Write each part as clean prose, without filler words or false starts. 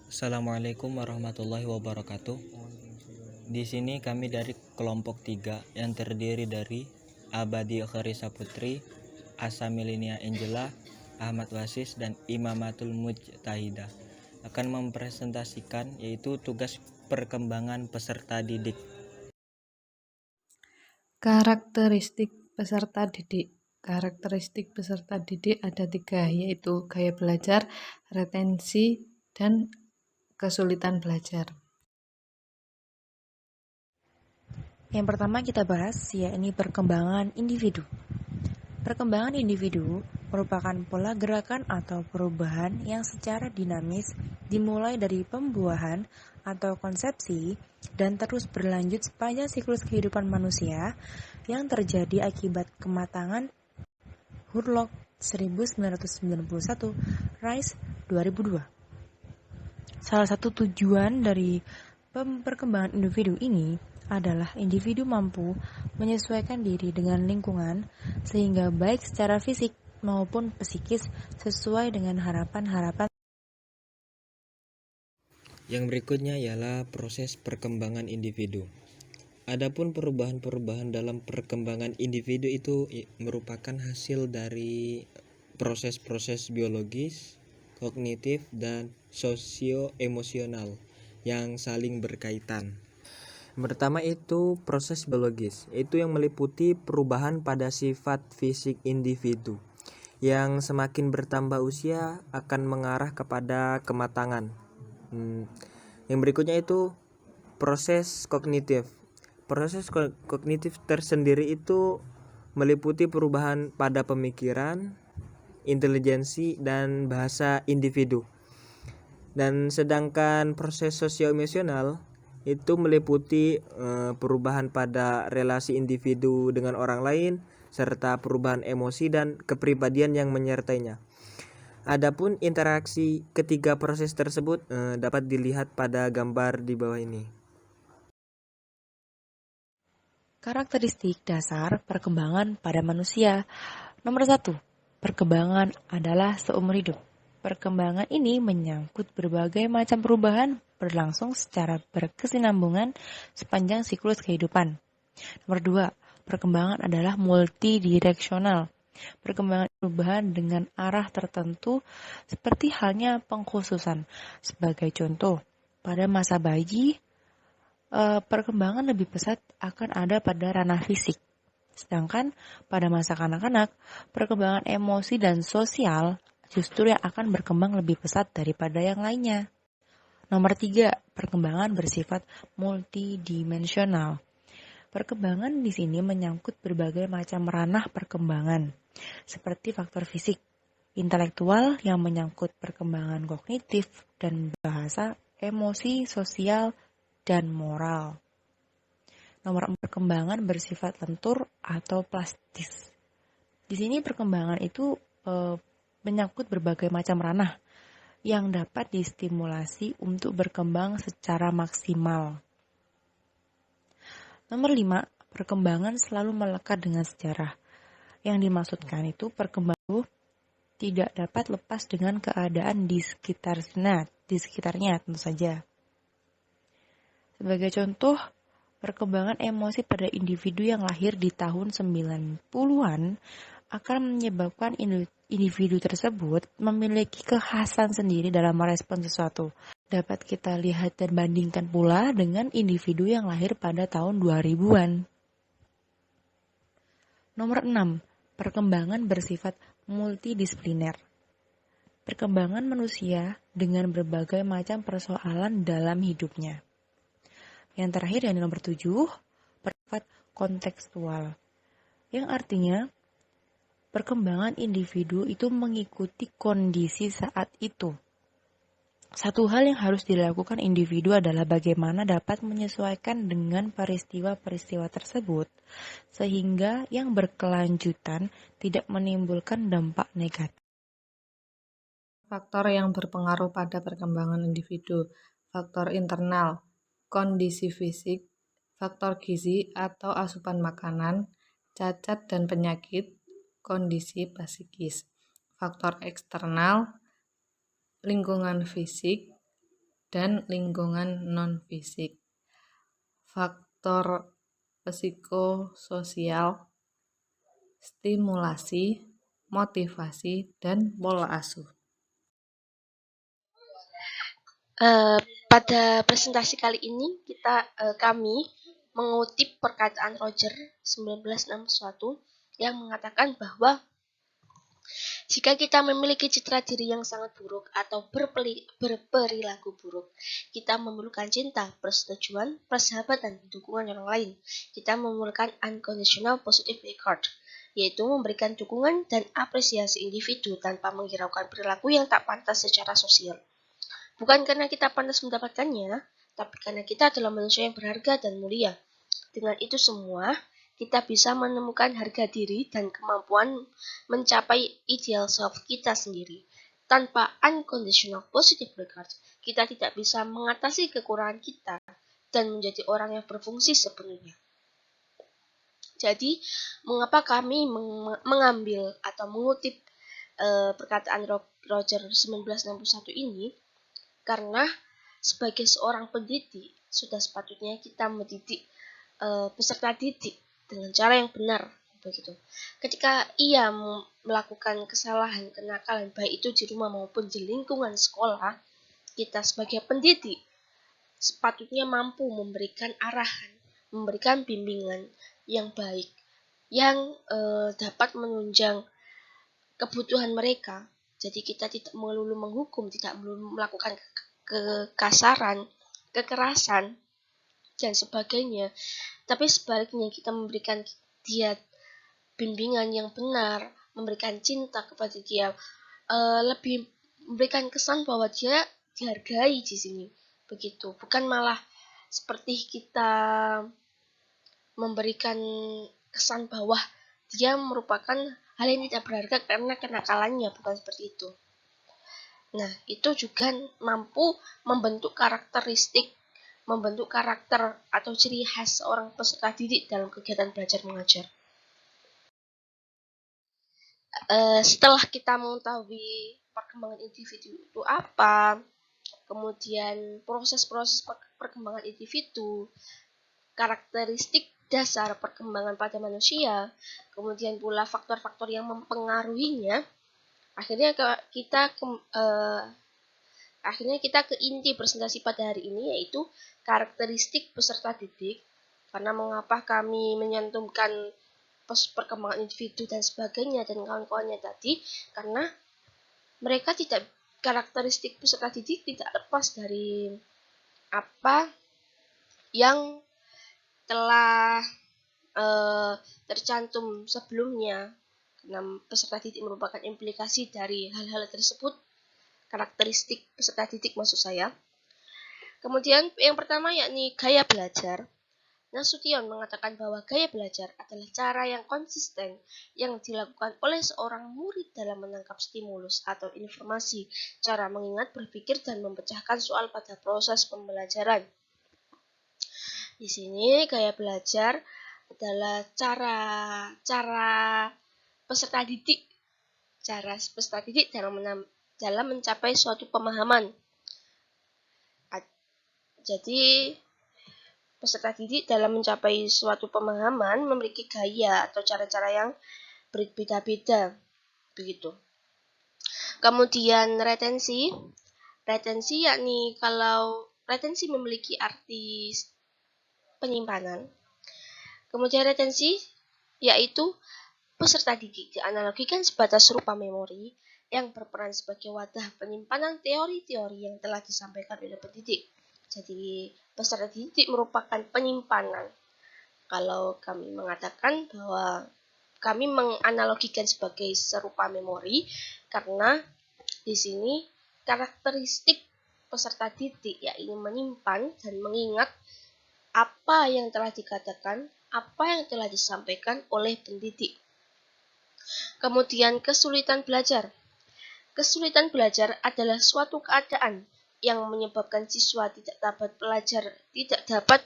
Assalamualaikum warahmatullahi wabarakatuh. Di sini kami dari kelompok 3 yang terdiri dari Abadi Kharisa Putri, Asa Milinia Angela, Ahmad Wasis, dan Imamatul Mujtahidah akan mempresentasikan yaitu tugas perkembangan peserta didik. Karakteristik peserta didik. Karakteristik peserta didik ada 3, yaitu gaya belajar, retensi, dan kesulitan belajar. Yang pertama kita bahas yakni perkembangan individu. Perkembangan individu merupakan pola gerakan atau perubahan yang secara dinamis dimulai dari pembuahan atau konsepsi dan terus berlanjut sepanjang siklus kehidupan manusia yang terjadi akibat kematangan. Hurlock 1991, Rice 2002. Salah satu tujuan dari perkembangan individu ini adalah individu mampu menyesuaikan diri dengan lingkungan sehingga baik secara fisik maupun psikis sesuai dengan harapan-harapan. Yang berikutnya ialah proses perkembangan individu. Adapun perubahan-perubahan dalam perkembangan individu itu merupakan hasil dari proses-proses biologis, kognitif, dan sosio-emosional yang saling berkaitan. Pertama itu proses biologis, itu yang meliputi perubahan pada sifat fisik individu yang semakin bertambah usia akan mengarah kepada kematangan. Yang berikutnya itu proses kognitif. Proses kognitif tersendiri itu meliputi perubahan pada pemikiran, intelijensi, dan bahasa individu. Dan sedangkan proses sosio-emosional itu meliputi perubahan pada relasi individu dengan orang lain serta perubahan emosi dan kepribadian yang menyertainya. Adapun interaksi ketiga proses tersebut dapat dilihat pada gambar di bawah ini. Karakteristik dasar perkembangan pada manusia. Nomor 1, perkembangan adalah seumur hidup. Perkembangan ini menyangkut berbagai macam perubahan berlangsung secara berkesinambungan sepanjang siklus kehidupan. Nomor 2, perkembangan adalah multidireksional. Perkembangan perubahan dengan arah tertentu seperti halnya pengkhususan. Sebagai contoh, pada masa bayi, perkembangan lebih pesat akan ada pada ranah fisik. Sedangkan pada masa kanak-kanak, perkembangan emosi dan sosial justru yang akan berkembang lebih pesat daripada yang lainnya. Nomor 3, perkembangan bersifat multidimensional. Perkembangan di sini menyangkut berbagai macam ranah perkembangan, seperti faktor fisik, intelektual yang menyangkut perkembangan kognitif dan bahasa, emosi, sosial, dan moral. Nomor 4, perkembangan bersifat lentur atau plastis. Di sini perkembangan itu menyangkut berbagai macam ranah yang dapat distimulasi untuk berkembang secara maksimal. Nomor 5, perkembangan selalu melekat dengan sejarah. Yang dimaksudkan itu perkembangan tidak dapat lepas dengan keadaan di sekitarnya tentu saja. Sebagai contoh, perkembangan emosi pada individu yang lahir di tahun 90-an akan menyebabkan individu tersebut memiliki kekhasan sendiri dalam merespon sesuatu. Dapat kita lihat dan bandingkan pula dengan individu yang lahir pada tahun 2000-an. Nomor 6, perkembangan bersifat multidisipliner. Perkembangan manusia dengan berbagai macam persoalan dalam hidupnya. Yang terakhir yang nomor 7, bersifat kontekstual. Yang artinya, perkembangan individu itu mengikuti kondisi saat itu. Satu hal yang harus dilakukan individu adalah bagaimana dapat menyesuaikan dengan peristiwa-peristiwa tersebut, sehingga yang berkelanjutan tidak menimbulkan dampak negatif. Faktor yang berpengaruh pada perkembangan individu. Faktor internal, kondisi fisik, faktor gizi atau asupan makanan, cacat dan penyakit, kondisi psikis. Faktor eksternal, lingkungan fisik, dan lingkungan non-fisik. Faktor psikososial, stimulasi, motivasi, dan pola asuh. Pada presentasi kali ini kami mengutip perkataan Roger 1961 yang mengatakan bahwa jika kita memiliki citra diri yang sangat buruk atau berperilaku buruk, kita memerlukan cinta, persetujuan, persahabatan, dukungan orang lain. Kita memerlukan unconditional positive regard, yaitu memberikan dukungan dan apresiasi individu tanpa menghiraukan perilaku yang tak pantas secara sosial. Bukan karena kita pantas mendapatkannya, tapi karena kita adalah manusia yang berharga dan mulia. Dengan itu semua, kita bisa menemukan harga diri dan kemampuan mencapai ideal self kita sendiri. Tanpa unconditional positive regard, kita tidak bisa mengatasi kekurangan kita dan menjadi orang yang berfungsi sepenuhnya. Jadi, mengapa kami mengambil atau mengutip perkataan Roger 1961 ini? Karena sebagai seorang pendidik, sudah sepatutnya kita mendidik peserta didik dengan cara yang benar, begitu. Ketika ia melakukan kesalahan, kenakalan, baik itu di rumah maupun di lingkungan sekolah, kita sebagai pendidik sepatutnya mampu memberikan arahan, memberikan bimbingan yang baik, yang dapat menunjang kebutuhan mereka. Jadi kita tidak melulu menghukum, tidak melulu melakukan kekasaran, kekerasan, dan sebagainya. Tapi sebaliknya kita memberikan dia bimbingan yang benar, memberikan cinta kepada dia, lebih memberikan kesan bahwa dia dihargai di sini. Begitu, bukan malah seperti kita memberikan kesan bahwa dia merupakan hal yang tidak berharga karena kenakalannya, bukan seperti itu. Nah, itu juga mampu membentuk karakter atau ciri khas seorang peserta didik dalam kegiatan belajar mengajar. Setelah kita mengetahui perkembangan individu itu apa, kemudian proses-proses perkembangan individu, karakteristik dasar perkembangan pada manusia, kemudian pula faktor-faktor yang mempengaruhinya, akhirnya kita ke inti presentasi pada hari ini, yaitu karakteristik peserta didik. Karena mengapa kami menyantumkan perkembangan individu dan sebagainya dan kawan-kawannya tadi, karena karakteristik peserta didik tidak lepas dari apa yang telah tercantum sebelumnya. Karena peserta didik merupakan implikasi dari hal-hal tersebut, karakteristik peserta didik maksud saya. Kemudian yang pertama yakni gaya belajar. Nasution mengatakan bahwa gaya belajar adalah cara yang konsisten yang dilakukan oleh seorang murid dalam menangkap stimulus atau informasi, cara mengingat, berpikir, dan memecahkan soal pada proses pembelajaran. Di sini gaya belajar adalah cara peserta didik dalam mencapai suatu pemahaman. Jadi peserta didik dalam mencapai suatu pemahaman memiliki gaya atau cara-cara yang berbeda-beda, begitu. Kemudian retensi yakni kalau retensi memiliki arti penyimpanan. Kemudian retensi yaitu peserta didik dianalogikan sebatas rupa memori yang berperan sebagai wadah penyimpanan teori-teori yang telah disampaikan oleh pendidik. Jadi peserta didik merupakan penyimpanan. Kalau kami mengatakan bahwa kami menganalogikan sebagai serupa memori, karena di sini karakteristik peserta didik yaitu menyimpan dan mengingat apa yang telah dikatakan, apa yang telah disampaikan oleh pendidik. Kemudian kesulitan belajar. Kesulitan belajar adalah suatu keadaan yang menyebabkan siswa tidak dapat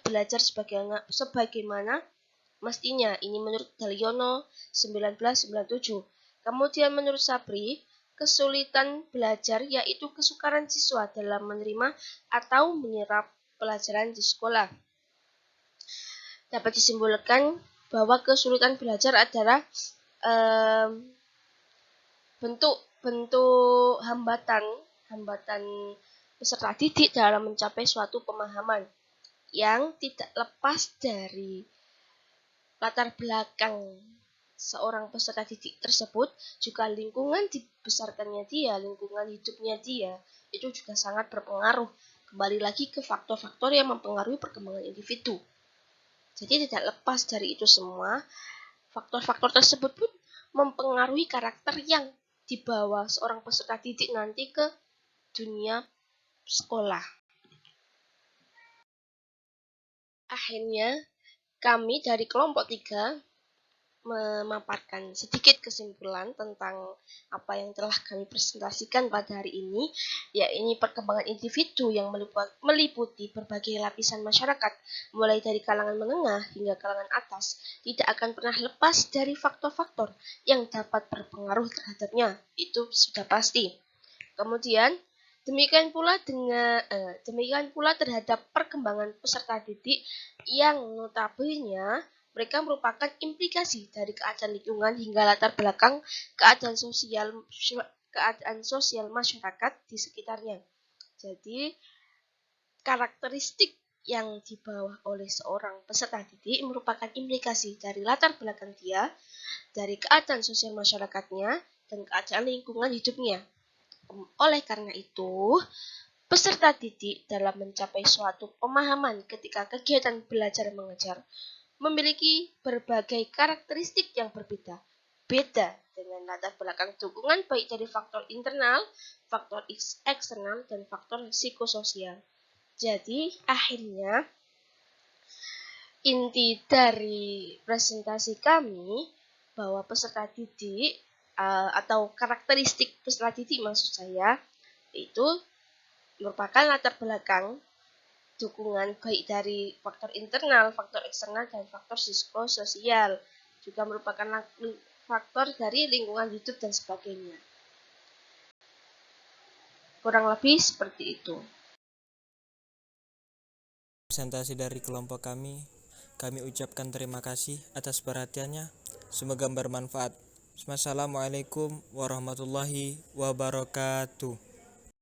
belajar sebagaimana mestinya. Ini menurut Daliono 1997. Kemudian menurut Sabri, kesulitan belajar, yaitu kesukaran siswa dalam menerima atau menyerap pelajaran di sekolah. Dapat disimpulkan bahwa kesulitan belajar adalah bentuk hambatan peserta didik dalam mencapai suatu pemahaman yang tidak lepas dari latar belakang seorang peserta didik tersebut, juga lingkungan dibesarkannya dia, lingkungan hidupnya dia, itu juga sangat berpengaruh. Kembali lagi ke faktor-faktor yang mempengaruhi perkembangan individu. Jadi tidak lepas dari itu semua, faktor-faktor tersebut pun mempengaruhi karakter yang dibawa seorang peserta didik nanti ke dunia sekolah. Akhirnya, kami dari kelompok 3 memaparkan sedikit kesimpulan tentang apa yang telah kami presentasikan pada hari ini, yaitu perkembangan individu yang meliputi berbagai lapisan masyarakat, mulai dari kalangan menengah hingga kalangan atas, tidak akan pernah lepas dari faktor-faktor yang dapat berpengaruh terhadapnya, itu sudah pasti. Kemudian, demikian pula terhadap perkembangan peserta didik yang notabene mereka merupakan implikasi dari keadaan lingkungan hingga latar belakang keadaan sosial masyarakat di sekitarnya. Jadi, karakteristik yang dibawa oleh seorang peserta didik merupakan implikasi dari latar belakang dia, dari keadaan sosial masyarakatnya, dan keadaan lingkungan hidupnya. Oleh karena itu, peserta didik dalam mencapai suatu pemahaman ketika kegiatan belajar mengajar memiliki berbagai karakteristik yang beda dengan latar belakang dukungan baik dari faktor internal, faktor eksternal, dan faktor psikososial. Jadi, akhirnya inti dari presentasi kami bahwa peserta didik atau karakteristik peserta didik maksud saya itu merupakan latar belakang dukungan baik dari faktor internal, faktor eksternal, dan faktor psikososial. Juga merupakan faktor dari lingkungan hidup dan sebagainya. Kurang lebih seperti itu. Presentasi dari kelompok kami ucapkan terima kasih atas perhatiannya. Semoga bermanfaat. Wassalamualaikum warahmatullahi wabarakatuh.